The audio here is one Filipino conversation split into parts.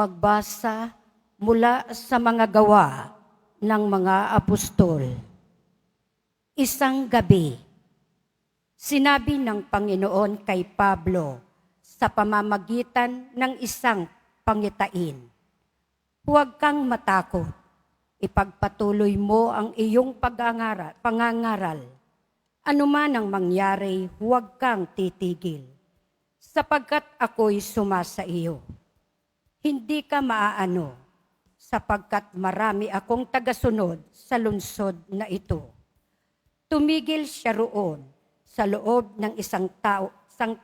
Pagbasa mula sa mga gawa ng mga apostol. Isang gabi, sinabi ng Panginoon kay Pablo sa pamamagitan ng isang pangitain, "Huwag kang matakot, ipagpatuloy mo ang iyong pangangaral. Ano man ang mangyari, huwag kang titigil, sapagkat ako'y sumasa iyo. Hindi ka maaano, sapagkat marami akong tagasunod sa lungsod na ito." Tumigil siya roon sa loob ng isang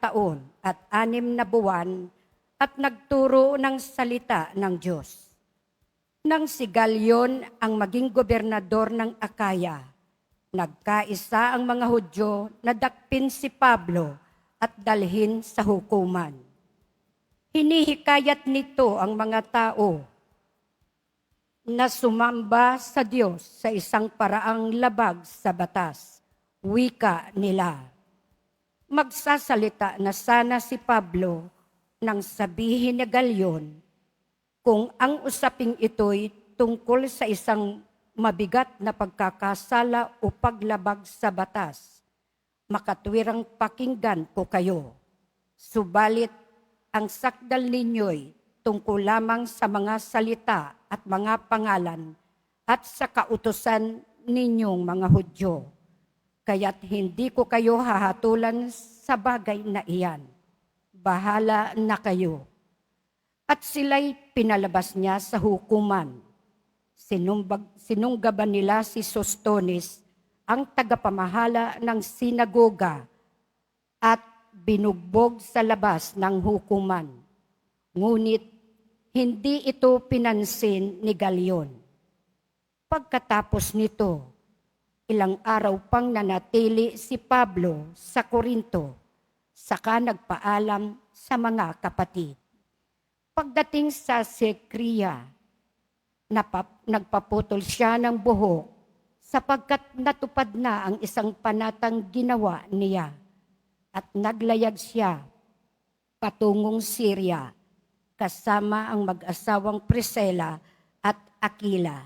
taon at 6 na buwan at nagturo ng salita ng Diyos. Nang si Galion ang maging gobernador ng Akaya, nagkaisa ang mga Hudyo na dakpin si Pablo at dalhin sa hukuman. Hinihikayat nito ang mga tao na sumamba sa Diyos sa isang paraang labag sa batas, wika nila. Magsasalita na sana si Pablo nang sabihin ni Galion kung ang usaping ito'y tungkol sa isang mabigat na pagkakasala o paglabag sa batas. Makatwirang pakinggan ko kayo. Subalit, ang sakdal ninyo'y tungkol lamang sa mga salita at mga pangalan at sa kautusan ninyong mga Hudyo. Kaya't hindi ko kayo hahatulan sa bagay na iyan. Bahala na kayo. At sila'y pinalabas niya sa hukuman. Sinunggaban nila si Sostones, ang tagapamahala ng sinagoga, at binugbog sa labas ng hukuman. Ngunit hindi ito pinansin ni Galion. Pagkatapos nito, ilang araw pang nanatili si Pablo sa Korinto, saka nagpaalam sa mga kapatid. Pagdating sa Sekria, nagpaputol siya ng buhok sapagkat natupad na ang isang panatang ginawa niya at naglayag siya patungong Syria kasama ang mag-asawang Priscilla at Aquila.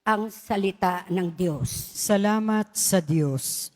Ang salita ng Diyos. Salamat sa Diyos.